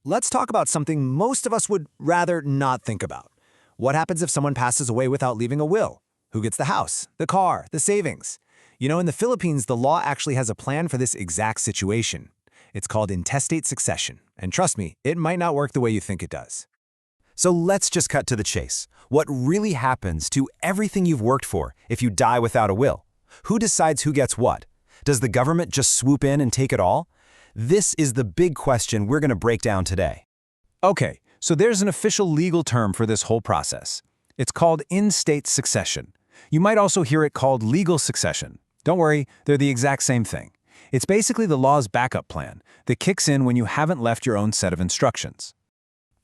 let's talk about something most of us would rather not think about. What happens if someone passes away without leaving a will? Who gets the house, the car, the savings? In the Philippines, the law actually has a plan for this exact situation. It's called intestate succession, and trust me, it might not work the way you think it does. So let's just cut to the chase. What really happens to everything you've worked for if you die without a will? Who decides who gets what? Does the government just swoop in and take it all? This is the big question we're going to break down today. Okay, so there's an official legal term for this whole process. It's called in-state succession. You might also hear it called legal succession. Don't worry, they're the exact same thing. It's basically the law's backup plan that kicks in when you haven't left your own set of instructions.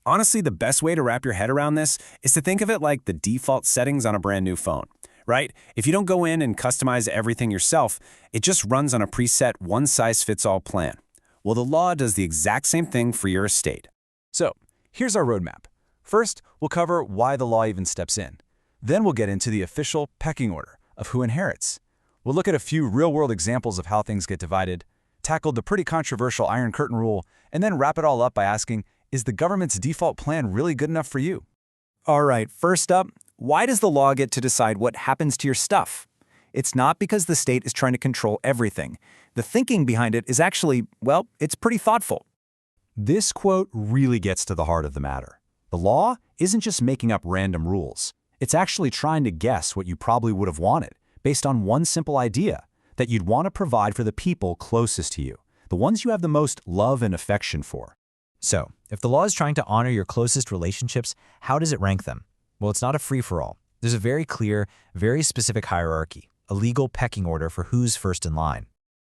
Honestly, the best way to wrap your head around this is to think of it like the default settings on a brand new phone, right? If you don't go in and customize everything yourself, it just runs on a preset one-size-fits-all plan. Well, the law does the exact same thing for your estate. So, here's our roadmap. First, we'll cover why the law even steps in. Then we'll get into the official pecking order of who inherits. We'll look at a few real-world examples of how things get divided, tackle the pretty controversial Iron Curtain rule, and then wrap it all up by asking, is the government's default plan really good enough for you? All right, first up, why does the law get to decide what happens to your stuff? It's not because the state is trying to control everything. The thinking behind it is actually, well, it's pretty thoughtful. This quote really gets to the heart of the matter. The law isn't just making up random rules. It's actually trying to guess what you probably would have wanted, based on one simple idea, that you'd want to provide for the people closest to you, the ones you have the most love and affection for. So, if the law is trying to honor your closest relationships, how does it rank them? Well, it's not a free-for-all. There's a very clear, very specific hierarchy, a legal pecking order for who's first in line.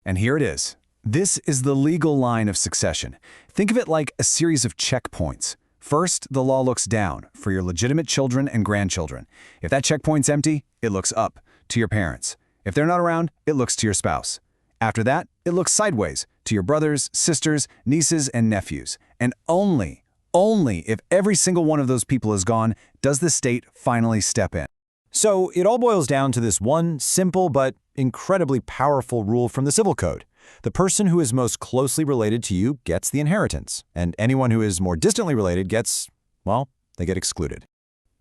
And here it is. This is the legal line of succession. Think of it like a series of checkpoints. First, the law looks down for your legitimate children and grandchildren. If that checkpoint's empty, it looks up to your parents. If they're not around, it looks to your spouse. After that, it looks sideways to your brothers, sisters, nieces, and nephews. And only if every single one of those people is gone, does the state finally step in. So it all boils down to this one simple but incredibly powerful rule from the Civil Code. The person who is most closely related to you gets the inheritance, and anyone who is more distantly related gets, well, they get excluded.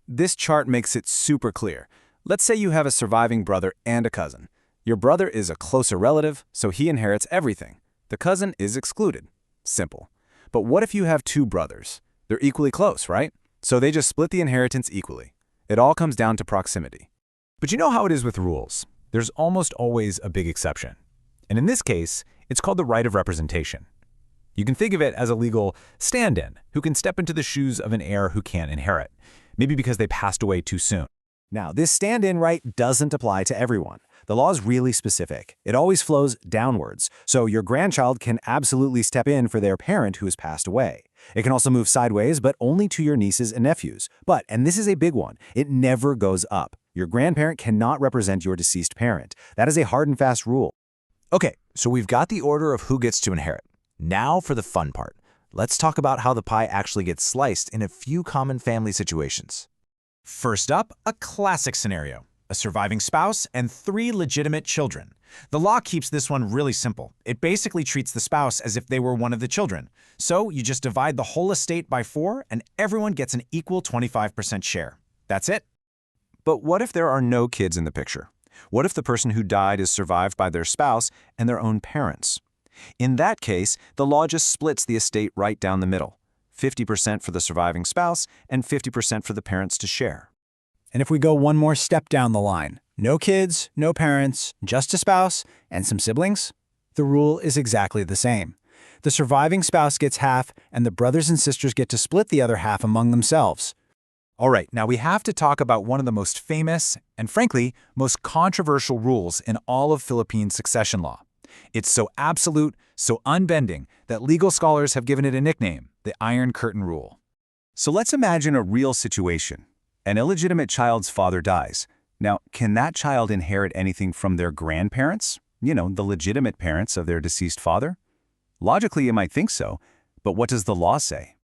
This chart makes it super clear. Let's say you have a surviving brother and a cousin. Your brother is a closer relative, so he inherits everything. The cousin is excluded. Simple. But what if you have two brothers? They're equally close, right? So they just split the inheritance equally. It all comes down to proximity. But you know how it is with rules. There's almost always a big exception. And in this case, it's called the right of representation. You can think of it as a legal stand-in who can step into the shoes of an heir who can't inherit, maybe because they passed away too soon. Now, this stand-in right doesn't apply to everyone. The law is really specific. It always flows downwards, so your grandchild can absolutely step in for their parent who has passed away. It can also move sideways, but only to your nieces and nephews. But, and this is a big one, it never goes up. Your grandparent cannot represent your deceased parent. That is a hard and fast rule. Okay, so we've got the order of who gets to inherit. Now for the fun part. Let's talk about how the pie actually gets sliced in a few common family situations. First up, a classic scenario. A surviving spouse and 3 legitimate children. The law keeps this one really simple. It basically treats the spouse as if they were one of the children. So you just divide the whole estate by 4 and everyone gets an equal 25% share. That's it. But what if there are no kids in the picture? What if the person who died is survived by their spouse and their own parents? In that case, the law just splits the estate right down the middle. 50% for the surviving spouse and 50% for the parents to share. And if we go one more step down the line, no kids, no parents, just a spouse, and some siblings, the rule is exactly the same. The surviving spouse gets half, and the brothers and sisters get to split the other half among themselves. All right, now we have to talk about one of the most famous and, frankly, most controversial rules in all of Philippine succession law. It's so absolute, so unbending, that legal scholars have given it a nickname, the Iron Curtain Rule. So let's imagine a real situation. An illegitimate child's father dies. Now, can that child inherit anything from their grandparents? You know, the legitimate parents of their deceased father? Logically, you might think so, but what does the law say?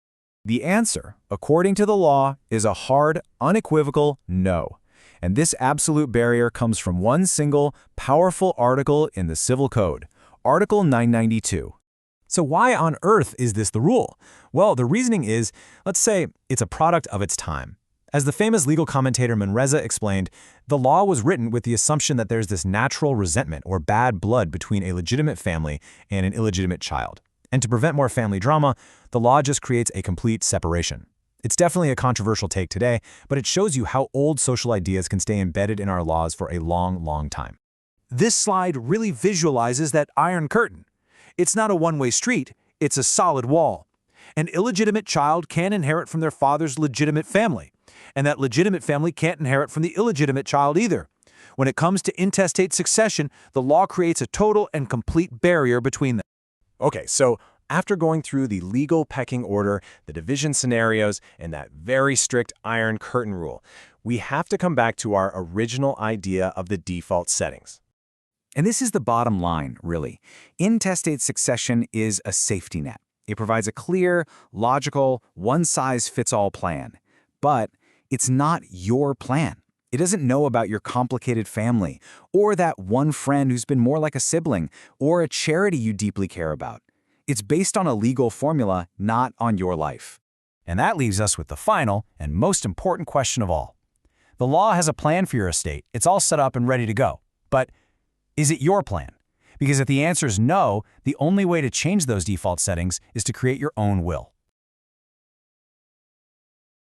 The answer, according to the law, is a hard, unequivocal no. And this absolute barrier comes from one single, powerful article in the Civil Code, Article 992. So why on earth is this the rule? Well, the reasoning is, let's say, it's a product of its time. As the famous legal commentator Manresa explained, the law was written with the assumption that there's this natural resentment or bad blood between a legitimate family and an illegitimate child. And to prevent more family drama, the law just creates a complete separation. It's definitely a controversial take today, but it shows you how old social ideas can stay embedded in our laws for a long, long time. This slide really visualizes that iron curtain. It's not a one-way street, it's a solid wall. An illegitimate child can't inherit from their father's legitimate family, and that legitimate family can't inherit from the illegitimate child either. When it comes to intestate succession, the law creates a total and complete barrier between them. Okay, so after going through the legal pecking order, the division scenarios, and that very strict iron curtain rule, we have to come back to our original idea of the default settings. And this is the bottom line, really. Intestate succession is a safety net. It provides a clear, logical, one-size-fits-all plan. But it's not your plan. It doesn't know about your complicated family, or that one friend who's been more like a sibling, or a charity you deeply care about. It's based on a legal formula, not on your life. And that leaves us with the final and most important question of all. The law has a plan for your estate. It's all set up and ready to go. But is it your plan? Because if the answer is no, the only way to change those default settings is to create your own will.